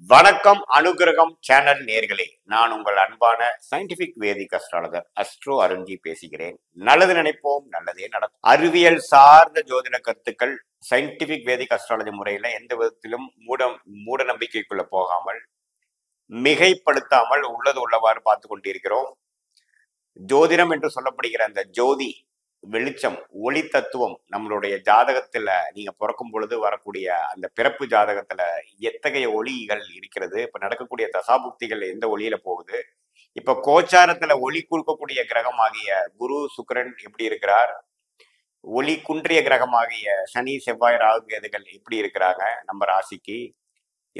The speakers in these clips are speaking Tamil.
வணக்கம் அனுகிரகம் சேனல் நேர்களே, நான் உங்கள் அன்பான சயின்டிபிக் வேதிக் அஸ்ட்ராலஜர் அஸ்ட்ரோ அருண்ஜி பேசுகிறேன். நல்லது நினைப்போம், நல்லதே நடக்கும். அறிவியல் சார்ந்த ஜோதிட கருத்துக்கள் சயின்டிபிக் வேதிக் அஸ்ட்ராலஜி முறையில எந்த விதத்திலும் மூட நம்பிக்கைக்குள்ள போகாமல் மிகைப்படுத்தாமல் உள்ளது உள்ளவாறு பார்த்து கொண்டிருக்கிறோம். ஜோதிடம் என்று சொல்லப்படுகிற அந்த ஜோதி வெளிச்சம் ஒளி தத்துவம் நம்மளுடைய ஜாதகத்துல நீங்க பிறக்கும் பொழுது வரக்கூடிய அந்த பிறப்பு ஜாதகத்துல எத்தகைய ஒளிகள் இருக்கிறது, இப்ப நடக்கக்கூடிய தசாபுக்திகள் எந்த ஒளியில போகுது, இப்ப கோச்சாரத்துல ஒளி கொடுக்கக்கூடிய கிரகமாகிய குரு சுக்கிரன் எப்படி இருக்கிறார், ஒளி குன்றிய கிரகமாகிய சனி செவ்வாய் ராகு கேதுகள் எப்படி இருக்கிறாங்க நம்ம ராசிக்கு,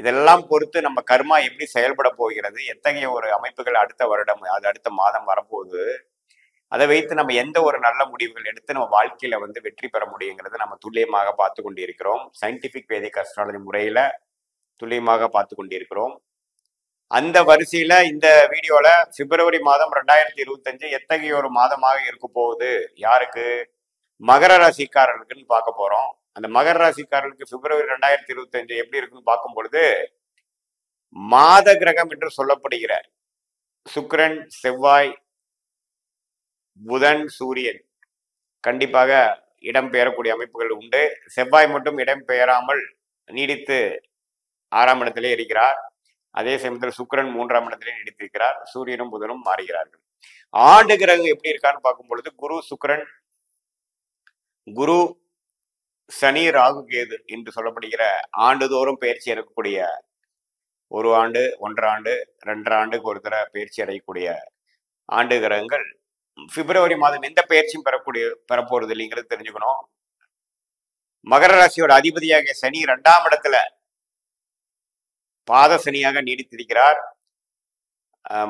இதெல்லாம் பொறுத்து நம்ம கர்மா எப்படி செயல்பட போகிறது, எத்தகைய ஒரு அமைப்புகள் அடுத்த வருடம் அது அடுத்த மாதம் வரப்போகுது, அதை வைத்து நம்ம எந்த ஒரு நல்ல முடிவுகள் எடுத்து நம்ம வாழ்க்கையில வெற்றி பெற முடியுங்கிறத நம்ம துல்லியமாக பார்த்து கொண்டிருக்கிறோம். சயின்டிபிக் வேதிக் அஸ்ட்ராலஜி முறையில துல்லியமாக பார்த்து கொண்டிருக்கிறோம். அந்த வரிசையில இந்த வீடியோல பிப்ரவரி மாதம் 2025 எத்தகைய ஒரு மாதமாக இருக்க போகுது, யாருக்கு, மகர ராசிக்காரர்களுக்குன்னு பார்க்க போறோம். அந்த மகர ராசிக்காரர்களுக்கு பிப்ரவரி 2025 எப்படி இருக்குன்னு பார்க்கும் பொழுது, மாத கிரகம் என்று சொல்லப்படுகிற சுக்கிரன் செவ்வாய் புதன் சூரியன் கண்டிப்பாக இடம் பெயரக்கூடிய அமைப்புகள் உண்டு. செவ்வாய் மட்டும் இடம் பெயராமல் நீடித்து 6ஆம் இடத்திலே இருக்கிறார். அதே சமயத்தில் சுக்கிரன் 3ஆம் இடத்திலே நீடித்திருக்கிறார். சூரியனும் புதனும் மாறுகிறார்கள். ஆண்டு கிரகம் எப்படி இருக்கான்னு பார்க்கும் பொழுது குரு சுக்கிரன், குரு சனி ராகு கேது என்று சொல்லப்படுகிற ஆண்டுதோறும் பயிற்சி இருக்கக்கூடிய 1 ஆண்டு 1.5 ஆண்டு 2.5 ஆண்டுக்கு ஒரு தடவை பயிற்சி அடையக்கூடிய ஆண்டு கிரகங்கள் பிப்ரவரி மாதம் எந்த பயிற்சியும் பெறப்போறது இல்லைங்கிறது தெரிஞ்சுக்கணும். மகர ராசியோட அதிபதியாக சனி 2ஆம் இடத்துல பாத சனியாக நீடித்திருக்கிறார்.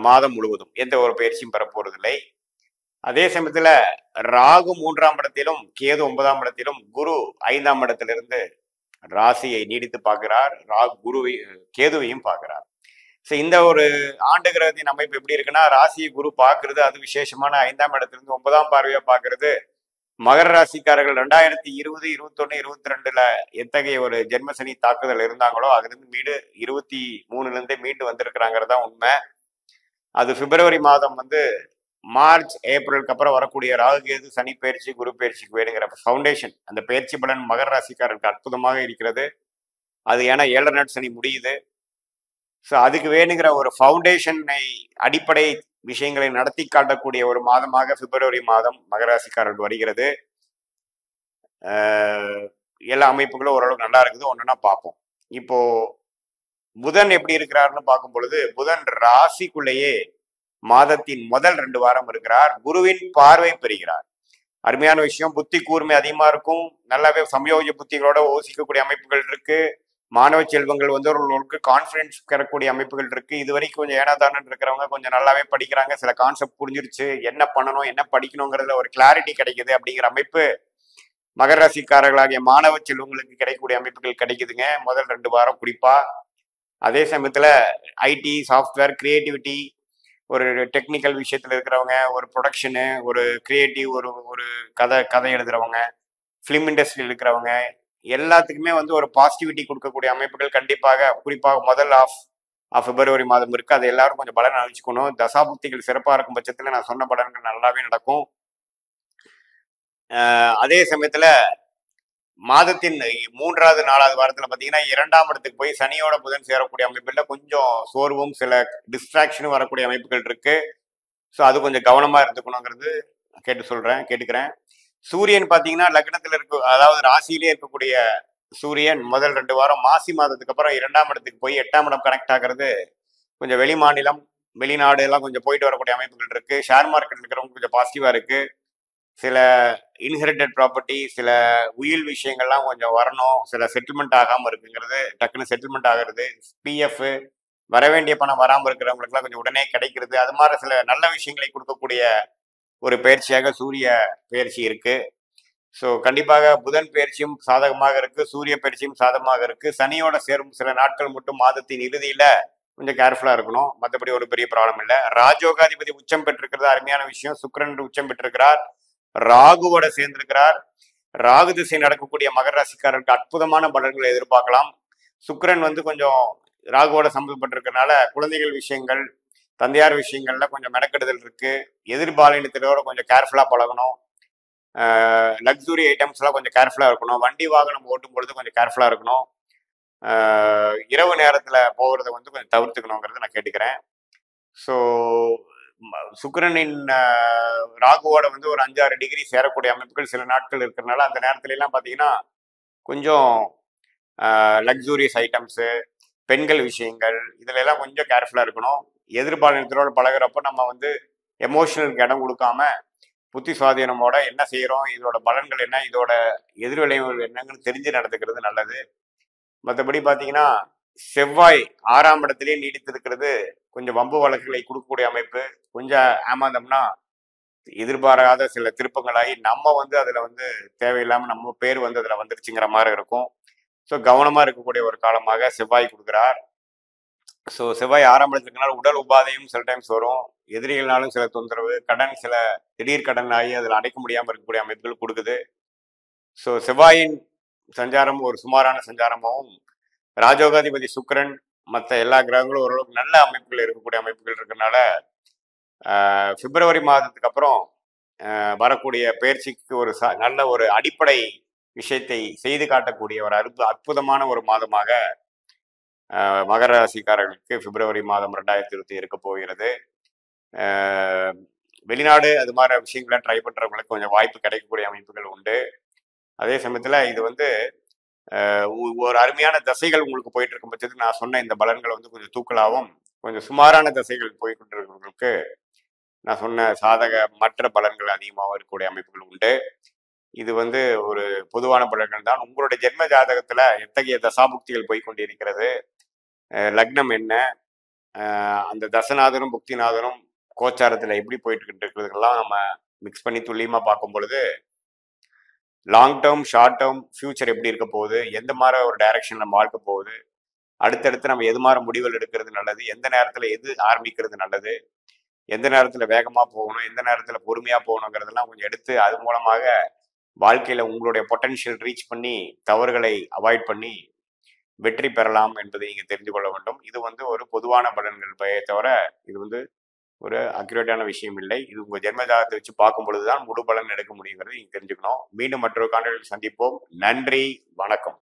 மாதம் முழுவதும் எந்த ஒரு பயிற்சியும் பெறப்போறதில்லை. அதே சமயத்துல ராகு 3ஆம் இடத்திலும் கேது 9ஆம் இடத்திலும் குரு 5ஆம் இடத்திலிருந்து ராசியை நீடித்து பார்க்கிறார். கேதுவையும் பார்க்கிறார். இந்த ஒரு ஆண்டு கிரகத்தின் அமைப்பு எப்படி இருக்குன்னா, ராசியை குரு பார்க்கறது அது விசேஷமான 5ஆம் இடத்திலிருந்து 9ஆம் பார்வையா பார்க்கறது. மகர ராசிக்காரர்கள் 2020, 21, 22ல எத்தகைய ஒரு ஜென்மசனி தாக்குதல் இருந்தாங்களோ அதுல இருந்து 23ல மீண்டு வந்திருக்கிறாங்கிறதா உண்மை. அது பிப்ரவரி மாதம் மார்ச் ஏப்ரலுக்கு அப்புறம் வரக்கூடிய ராகு கேது சனி பயிற்சி குரு பயிற்சிக்கு வேணுங்கிற ஃபவுண்டேஷன், அந்த பயிற்சி பலன் மகர ராசிக்காரர்களுக்கு அற்புதமாக இருக்கிறது. அது ஏன்னா 7 நாட் சனி முடியுது. அதுக்கு வேணுங்கிற ஒரு ஃபவுண்டேஷனை அடிப்படை விஷயங்களை நடத்தி காட்டக்கூடிய ஒரு மாதமாக பிப்ரவரி மாதம் மகராசிக்காரர்கள் வருகிறது. எல்லா அமைப்புகளும் ஓரளவுக்கு நல்லா இருக்குது. ஒன்றுனா பார்ப்போம். இப்போ புதன் எப்படி இருக்கிறாருன்னு பார்க்கும் பொழுது, புதன் ராசிக்குள்ளேயே மாதத்தின் முதல் 2 வாரம் இருக்கிறார். குருவின் பார்வை பெறுகிறார். அருமையான விஷயம். புத்தி கூர்மை அதிகமா இருக்கும். நல்லாவே சமயோஜ புத்திகளோட யோசிக்கக்கூடிய அமைப்புகள் இருக்கு. மாணவ செல்வங்கள் அவர்களுக்கு கான்ஃபிடன்ஸ் பெறக்கூடிய அமைப்புகள் இருக்கு. இது வரைக்கும் கொஞ்சம் ஏனாதானன் இருக்கிறவங்க கொஞ்சம் நல்லாவே படிக்கிறாங்க. சில கான்செப்ட் புரிஞ்சிருச்சு, என்ன பண்ணணும் என்ன படிக்கணுங்கிறதுல ஒரு கிளாரிட்டி கிடைக்குது அப்படிங்கிற அமைப்பு மகர ராசிக்காரர்களாகிய மாணவ செல்வங்களுக்கு கிடைக்கக்கூடிய அமைப்புகள் கிடைக்குதுங்க முதல் 2 வாரம் குறிப்பா. அதே சமயத்துல ஐடி சாஃப்ட்வேர் கிரியேட்டிவிட்டி, ஒரு டெக்னிக்கல் விஷயத்துல இருக்கிறவங்க, ஒரு ப்ரொடக்ஷனு, ஒரு கிரியேட்டிவ், ஒரு கதை எழுதுறவங்க, ஃபிலிம் இண்டஸ்ட்ரியில் இருக்கிறவங்க எல்லாத்துக்குமே ஒரு பாசிட்டிவிட்டி கொடுக்கக்கூடிய அமைப்புகள் கண்டிப்பாக குறிப்பாக முதல் ஆஃப் பிப்ரவரி மாதம் இருக்கு. அதை எல்லாரும் கொஞ்சம் பலன் அழிச்சுக்கணும். தசாபுக்திகள் சிறப்பாக இருக்கும் பட்சத்துல நான் சொன்ன பலன்கள் நல்லாவே நடக்கும். அதே சமயத்துல மாதத்தின் 3வது 4வது வாரத்துல பாத்தீங்கன்னா 2ஆம் இடத்துக்கு போய் சனியோட புதன் சேரக்கூடிய அமைப்புல கொஞ்சம் சோர்வும் சில டிஸ்ட்ராக்ஷனும் வரக்கூடிய அமைப்புகள் இருக்கு. அது கொஞ்சம் கவனமா இருந்துக்கணுங்கிறது கேட்டுக்கிறேன். சூரியன் பாத்தீங்கன்னா லக்னத்துல அதாவது ராசியிலே இருக்கக்கூடிய சூரியன் முதல் 2 வாரம் மாசி மாதத்துக்கு அப்புறம் 2ஆம் இடத்துக்கு போய் 8ஆம் இடம் கனெக்ட் ஆகிறது. கொஞ்சம் வெளி மாநிலம் வெளிநாடு எல்லாம் கொஞ்சம் போயிட்டு வரக்கூடிய அமைப்புகள் இருக்கு. ஷேர் மார்க்கெட் இருக்கிறவங்க கொஞ்சம் பாசிட்டிவா இருக்கு. சில இன்ஹெரிட்டட் ப்ராப்பர்ட்டி, சில உயில் விஷயங்கள்லாம் கொஞ்சம் வரணும். சில செட்டில்மெண்ட் ஆகாம இருக்குங்கிறது, டக்குன்னு செட்டில்மெண்ட் ஆகிறது. பிஎஃப் வர வேண்டிய பணம் வராமல் இருக்கிறவங்களுக்குலாம் கொஞ்சம் உடனே கிடைக்கிறது. அது மாதிரி சில நல்ல விஷயங்களை கொடுக்கக்கூடிய ஒரு பயிற்சியாக சூரிய பயிற்சி இருக்கு. கண்டிப்பாக புதன் பயிற்சியும் சாதகமாக இருக்கு, சூரிய பயிற்சியும் சாதகமாக இருக்கு. சனியோட சேரும் சில நாட்கள் மட்டும் மாதத்தின் இறுதியில கொஞ்சம் கேர்ஃபுல்லா இருக்கணும். மற்றபடி ஒரு பெரிய ப்ராப்ளம் இல்லை. ராஜயோகாதிபதி உச்சம் பெற்றிருக்கிறது அருமையான விஷயம். சுக்கிரன் உச்சம் பெற்றிருக்கிறார், ராகுவோட சேர்ந்திருக்கிறார். ராகு திசை நடக்கக்கூடிய மகர ராசிக்காரருக்கு அற்புதமான பலன்களை எதிர்பார்க்கலாம். சுக்கிரன் கொஞ்சம் ராகுவோட சம்மந்தப்பட்டிருக்கனால குழந்தைகள் விஷயங்கள், தந்தையார் விஷயங்கள்ல கொஞ்சம் மெனக்கெடுதல் இருக்கு. எதிர்பாலினத்தினரோட கொஞ்சம் கேர்ஃபுல்லா பழகணும். லக்ஸுரி ஐட்டம்ஸ்லாம் கொஞ்சம் கேர்ஃபுல்லா இருக்கணும். வண்டி வாகனம் ஓட்டும் பொழுது கொஞ்சம் கேர்ஃபுல்லா இருக்கணும். இரவு நேரத்துல போகிறத வந்து கொஞ்சம் தவிர்த்துக்கணுங்கிறத நான் கேட்டுக்கிறேன். ஸோ சுக்கிரனின் ராகுவோட வந்து ஒரு 5-6 டிகிரி சேரக்கூடிய அமைப்புகள் சில நாட்கள் இருக்கிறனால அந்த நேரத்துல எல்லாம் பார்த்தீங்கன்னா கொஞ்சம் லக்ஸூரியஸ் ஐட்டம்ஸு, பெண்கள் விஷயங்கள் இதுல எல்லாம் கொஞ்சம் கேர்ஃபுல்லா இருக்கணும். எதிர்பாலினத்தோட பழகுறப்ப நம்ம வந்து எமோஷனலுக்கு இடம் கொடுக்காம புத்தி சுவாதீனமோட என்ன செய்யறோம், இதோட பலன்கள் என்ன, இதோட எதிர்விளைவுகள் என்னங்கன்னு தெரிஞ்சு நடந்துக்கிறது நல்லது. மற்றபடி பார்த்தீங்கன்னா செவ்வாய் 6ஆம் இடத்திலேயே நீடித்திருக்கிறது கொஞ்சம் வம்பு வழக்குகளை கொடுக்கக்கூடிய அமைப்பு. கொஞ்சம் ஏமாந்தோம்னா எதிர்பாராத சில திருப்பங்களாகி நம்ம வந்து அதுல வந்து தேவையில்லாம நம்ம பேர் வந்து அதுல வந்துருச்சுங்கிற மாதிரி இருக்கும். ஸோ கவனமா இருக்கக்கூடிய ஒரு காலமாக செவ்வாய் கொடுக்குறார். ஸோ செவ்வாய் 6ஆம் இடத்துக்குனால உடல் உபாதையும் சில டைம்ஸ் வரும். எதிரிகள்னாலும் சில தொந்தரவு, கடன் சில திடீர் கடன் ஆகி அதில் அடைக்க முடியாமல் இருக்கக்கூடிய அமைப்புகள் கொடுக்குது. ஸோ செவ்வாயின் சஞ்சாரம் ஒரு சுமாரான சஞ்சாரமாகவும், ராஜோகாதிபதி சுக்கிரன் மற்ற எல்லா கிரகங்களும் ஓரளவுக்கு நல்ல அமைப்புகள் இருக்கக்கூடிய அமைப்புகள் இருக்கனால பிப்ரவரி மாதத்துக்கு அப்புறம் வரக்கூடிய பயிற்சிக்கு ஒரு நல்ல ஒரு அடிப்படை விஷயத்தை செய்து காட்டக்கூடிய ஒரு அற்புதமான ஒரு மாதமாக மகர ராசிக்காரர்களுக்கு பிப்ரவரி மாதம் 2020 இருக்க போகிறது. வெளிநாடு அது மாதிரி விஷயங்களை ட்ரை பண்றவங்களுக்கு கொஞ்சம் வாய்ப்பு கிடைக்கக்கூடிய அமைப்புகள் உண்டு. அதே சமயத்துல இது வந்து ஒரு அருமையான தசைகள் உங்களுக்கு போயிட்டு இருக்கும் பட்சத்துக்கு நான் சொன்ன இந்த பலன்களை வந்து கொஞ்சம் தூக்கலாகவும், கொஞ்சம் சுமாரான தசைகள் போய்கிட்டு இருக்கிறவங்களுக்கு நான் சொன்ன சாதக மற்ற பலன்கள் அதிகமாக இருக்கக்கூடிய அமைப்புகள் உண்டு. இது வந்து ஒரு பொதுவான பலன்கள் தான். உங்களுடைய ஜென்ம ஜாதகத்துல எத்தகைய தசாபுக்திகள் போய்கொண்டிருக்கிறது, லக்னம் என்ன, அந்த தசநாதனும் புக்திநாதனும் கோச்சாரத்துல எப்படி போயிட்டு இருக்கிறதுக்கெல்லாம் நம்ம மிக்ஸ் பண்ணி துல்லியமா பார்க்கும் பொழுது long term, short term, future எப்படி இருக்க போகுது, எந்த மாதிரி ஒரு டைரக்ஷன் நம்ம வாழ்க்க போகுது, அடுத்தடுத்து நம்ம எது மாதிரி முடிவுகள் எடுக்கிறது நல்லது, எந்த நேரத்துல எது ஆரம்பிக்கிறது நல்லது, எந்த நேரத்துல வேகமா போகணும், எந்த நேரத்துல பொறுமையா போகணுங்கிறதெல்லாம் கொஞ்சம் எடுத்து அது மூலமாக வாழ்க்கையில உங்களுடைய பொட்டன்ஷியல் ரீச் பண்ணி தவறுகளை அவாய்ட் பண்ணி வெற்றி பெறலாம் என்பதை நீங்க தெரிந்து கொள்ள வேண்டும். இது வந்து ஒரு பொதுவான பலன்கள் தவிர இது வந்து ஒரு அக்யூரேட்டான விஷயம் இல்லை. இது உங்க ஜென்ம ஜாதகத்தை வச்சு பார்க்கும் பொழுதுதான் முழு பலன் எடுக்க முடியுங்கிறது நீங்க தெரிஞ்சுக்கணும். மீண்டும் மற்றொரு காணொலியில் சந்திப்போம். நன்றி, வணக்கம்.